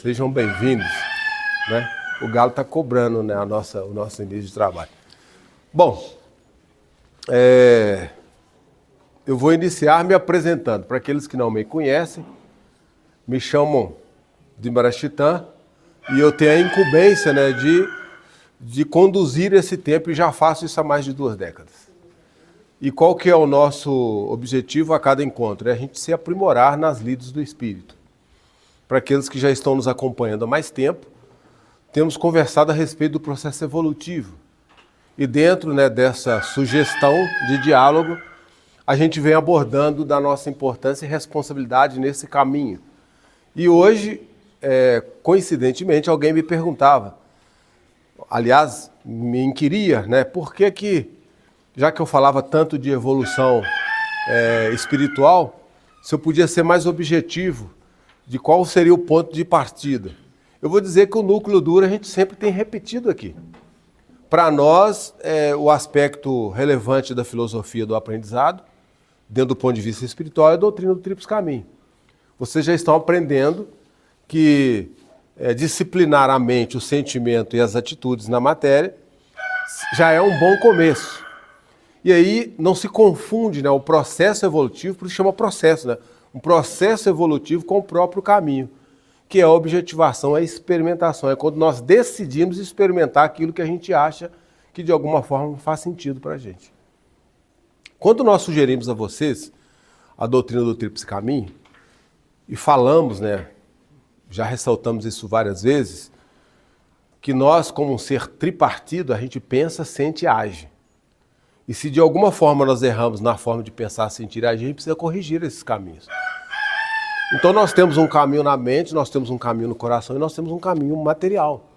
Sejam bem-vindos, né? O Galo está cobrando, né, o nosso início de trabalho. Bom, eu vou iniciar me apresentando. Para aqueles que não me conhecem, me chamam de Marachitã e eu tenho a incumbência, né, de conduzir esse tempo e já faço isso há mais de 2 décadas. E qual que é o nosso objetivo a cada encontro? É a gente se aprimorar nas lides do Espírito. Para aqueles que já estão nos acompanhando há mais tempo, temos conversado a respeito do processo evolutivo. E dentro, né, dessa sugestão de diálogo, a gente vem abordando da nossa importância e responsabilidade nesse caminho. E hoje, coincidentemente, alguém me perguntava, aliás, me inquiria, né, por que, já que eu falava tanto de evolução espiritual, se eu podia ser mais objetivo de qual seria o ponto de partida. Eu vou dizer que o núcleo duro a gente sempre tem repetido aqui. Para nós, o aspecto relevante da filosofia do aprendizado, dentro do ponto de vista espiritual, é a doutrina do Tríplice Caminho. Vocês já estão aprendendo que disciplinar a mente, o sentimento e as atitudes na matéria já é um bom começo. E aí não se confunde, né, o processo evolutivo, por isso chama processo, né? Um processo evolutivo com o próprio caminho, que é a objetivação, a experimentação. É quando nós decidimos experimentar aquilo que a gente acha que de alguma forma faz sentido para a gente. Quando nós sugerimos a vocês a doutrina do Tríplice Caminho, e falamos, né, já ressaltamos isso várias vezes, que nós, como um ser tripartido, a gente pensa, sente e age. E se de alguma forma nós erramos na forma de pensar, sentir e agir, a gente precisa corrigir esses caminhos. Então nós temos um caminho na mente, nós temos um caminho no coração e nós temos um caminho material.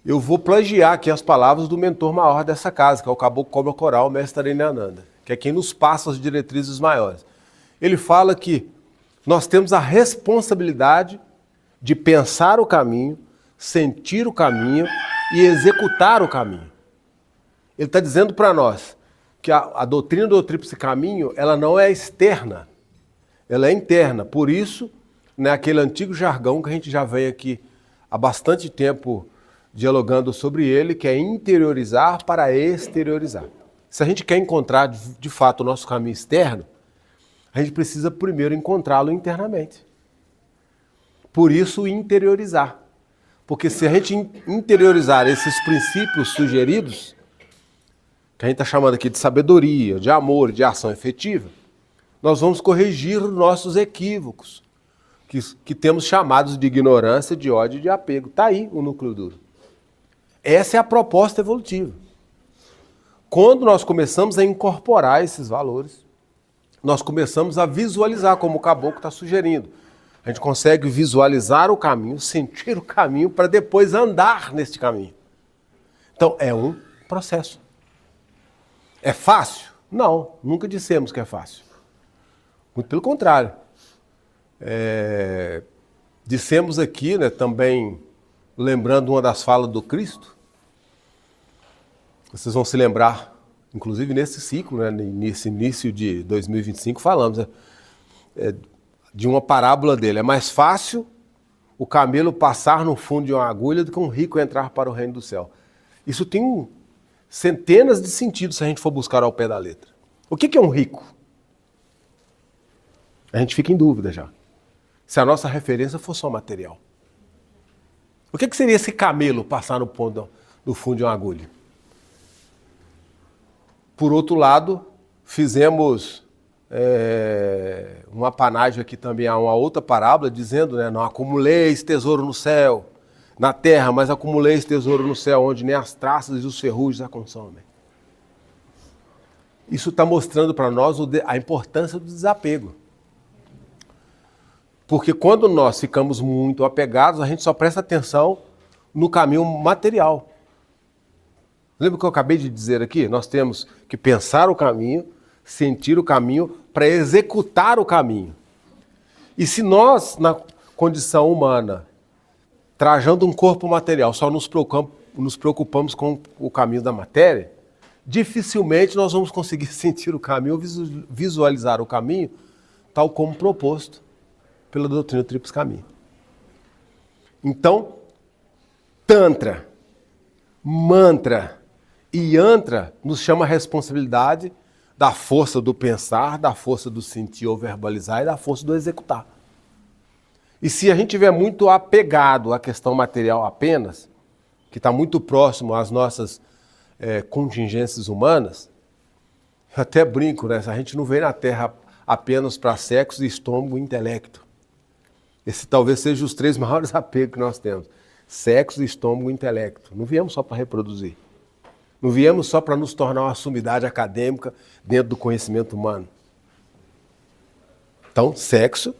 Eu vou plagiar aqui as palavras do mentor maior dessa casa, que é o Caboclo Cobra Coral, o Mestre Arenananda, que é quem nos passa as diretrizes maiores. Ele fala que nós temos a responsabilidade de pensar o caminho, sentir o caminho e executar o caminho. Ele está dizendo para nós que a doutrina do Tríplice Caminho, ela não é externa, ela é interna. Por isso, né, aquele antigo jargão que a gente já vem aqui há bastante tempo dialogando sobre ele, que é interiorizar para exteriorizar. Se a gente quer encontrar de fato o nosso caminho externo, a gente precisa primeiro encontrá-lo internamente. Por isso, interiorizar. Porque se a gente interiorizar esses princípios sugeridos, que a gente está chamando aqui de sabedoria, de amor, de ação efetiva, nós vamos corrigir nossos equívocos, que temos chamados de ignorância, de ódio e de apego. Está aí o núcleo duro. Essa é a proposta evolutiva. Quando nós começamos a incorporar esses valores, nós começamos a visualizar, como o Caboclo está sugerindo. A gente consegue visualizar o caminho, sentir o caminho, para depois andar nesse caminho. Então, é um processo. É fácil? Não, nunca dissemos que é fácil. Muito pelo contrário. Dissemos aqui, né, também, lembrando uma das falas do Cristo, vocês vão se lembrar, inclusive nesse ciclo, né, nesse início de 2025, falamos de uma parábola dele. É mais fácil o camelo passar no fundo de uma agulha do que um rico entrar para o reino do céu. Isso tem centenas de sentidos se a gente for buscar ao pé da letra. O que é um rico? A gente fica em dúvida já. Se a nossa referência for só material. O que seria esse camelo passar no fundo de uma agulha? Por outro lado, fizemos uma panágio aqui também a uma outra parábola, dizendo, né, não acumuleis tesouro no céu, na terra, mas acumuleis tesouro no céu, onde nem as traças e os ferrugem a consomem. Isso está mostrando para nós a importância do desapego. Porque quando nós ficamos muito apegados, a gente só presta atenção no caminho material. Lembra o que eu acabei de dizer aqui? Nós temos que pensar o caminho, sentir o caminho, para executar o caminho. E se nós, na condição humana, trajando um corpo material, só nos preocupamos com o caminho da matéria, dificilmente nós vamos conseguir sentir o caminho, visualizar o caminho, tal como proposto pela doutrina do Tríplice Caminho. Então, Tantra, mantra e yantra nos chama a responsabilidade da força do pensar, da força do sentir ou verbalizar e da força do executar. E se a gente estiver muito apegado à questão material apenas, que está muito próximo às nossas contingências humanas, eu até brinco, né? A gente não veio na Terra apenas para sexo, estômago e intelecto. Esse talvez seja os 3 maiores apegos que nós temos. Sexo, estômago e intelecto. Não viemos só para reproduzir. Não viemos só para nos tornar uma sumidade acadêmica dentro do conhecimento humano. Então, sexo,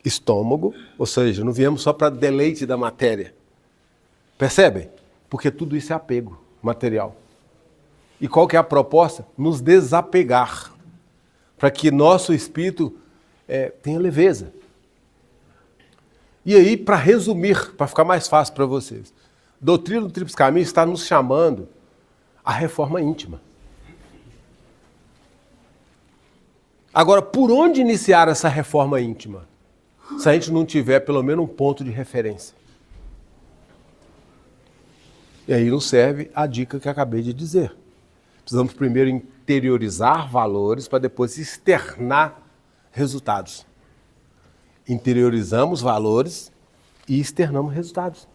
estômago, ou seja, não viemos só para deleite da matéria. Percebem? Porque tudo isso é apego material. E qual que é a proposta? Nos desapegar, para que nosso espírito tenha leveza. E aí, para resumir, para ficar mais fácil para vocês, a doutrina do Tríplice Caminho está nos chamando à reforma íntima. Agora, por onde iniciar essa reforma íntima? Se a gente não tiver pelo menos um ponto de referência. E aí nos serve a dica que eu acabei de dizer. Precisamos primeiro interiorizar valores para depois externar resultados. Interiorizamos valores e externamos resultados.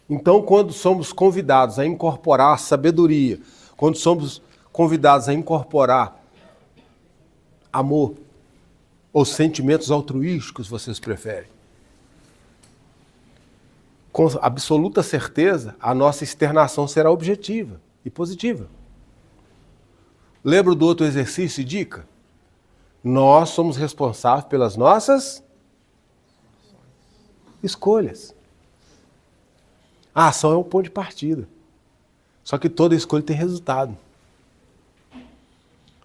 Então, quando somos convidados a incorporar a sabedoria, quando somos convidados a incorporar amor ou sentimentos altruísticos, vocês preferem, com absoluta certeza, a nossa externação será objetiva e positiva. Lembra do outro exercício e dica? Nós somos responsáveis pelas nossas escolhas. A ação é um ponto de partida. Só que toda escolha tem resultado.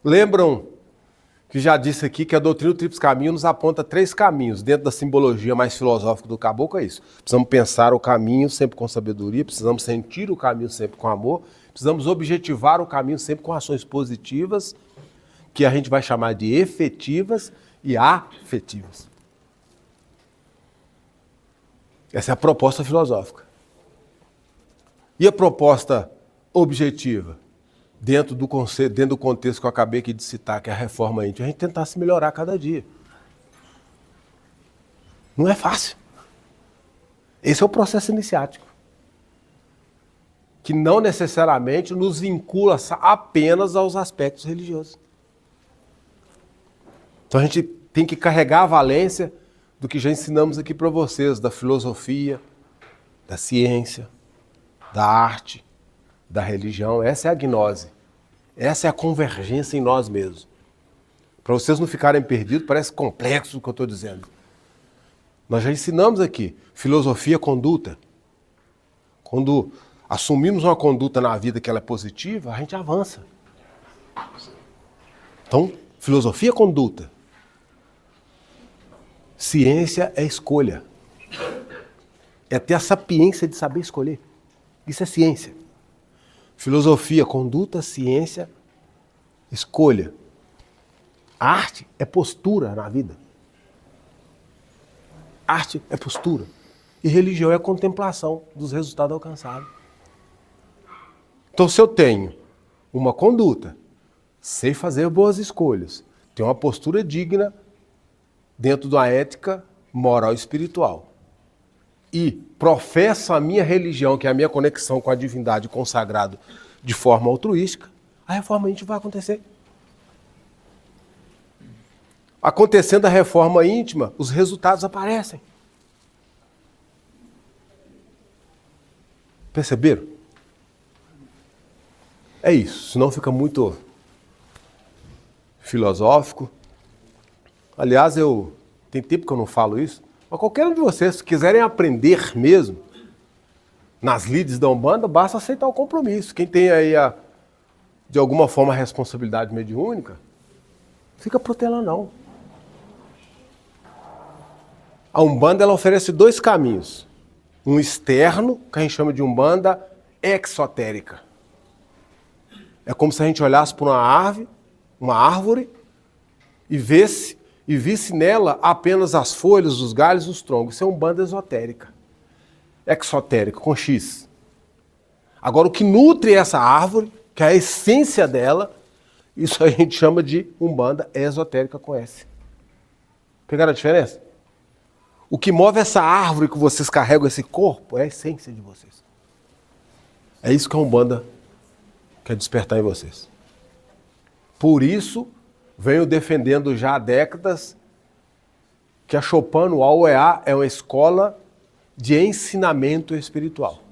Lembram que já disse aqui que a doutrina do Tríplice Caminho nos aponta 3 caminhos. Dentro da simbologia mais filosófica do caboclo é isso. Precisamos pensar o caminho sempre com sabedoria, precisamos sentir o caminho sempre com amor, precisamos objetivar o caminho sempre com ações positivas, que a gente vai chamar de efetivas e afetivas. Essa é a proposta filosófica. E a proposta objetiva? Dentro do contexto que eu acabei aqui de citar, que é a reforma íntima, a gente tentar se melhorar cada dia. Não é fácil. Esse é o processo iniciático, que não necessariamente nos vincula apenas aos aspectos religiosos. Então a gente tem que carregar a valência do que já ensinamos aqui para vocês, da filosofia, da ciência, da arte, da religião. Essa é a gnose. Essa é a convergência em nós mesmos. Para vocês não ficarem perdidos, parece complexo o que eu estou dizendo. Nós já ensinamos aqui, filosofia, conduta. Quando assumimos uma conduta na vida que ela é positiva, a gente avança. Então, filosofia, conduta. Ciência é escolha. É ter a sapiência de saber escolher. Isso é ciência. Filosofia, conduta, ciência, escolha. Arte é postura na vida. Arte é postura. E religião é a contemplação dos resultados alcançados. Então, se eu tenho uma conduta, sei fazer boas escolhas, tenho uma postura digna dentro de uma ética moral e espiritual, e professo a minha religião, que é a minha conexão com a divindade, com o sagrado, de forma altruística, a reforma íntima vai acontecer. Acontecendo a reforma íntima, os resultados aparecem. Perceberam? É isso, senão fica muito filosófico. Aliás, tem tempo que eu não falo isso, mas qualquer um de vocês, se quiserem aprender mesmo, nas lides da Umbanda, basta aceitar o compromisso. Quem tem aí, de alguma forma, a responsabilidade mediúnica, fica protelando não. A Umbanda ela oferece 2 caminhos. Um externo, que a gente chama de Umbanda exotérica. É como se a gente olhasse para uma árvore e visse e visse nela apenas as folhas, os galhos, os troncos. Isso é umbanda esotérica. Exotérica, com X. Agora, o que nutre essa árvore, que é a essência dela, isso a gente chama de umbanda esotérica com S. Pegaram a diferença? O que move essa árvore que vocês carregam, esse corpo, é a essência de vocês. É isso que a umbanda quer despertar em vocês. Por isso, venho defendendo já há décadas que a Chopin no AUEA é uma escola de ensinamento espiritual,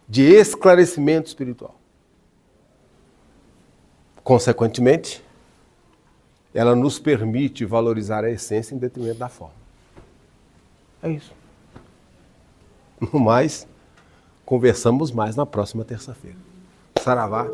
de esclarecimento espiritual. Consequentemente, ela nos permite valorizar a essência em detrimento da forma. É isso. No mais, conversamos mais na próxima terça-feira. Saravá.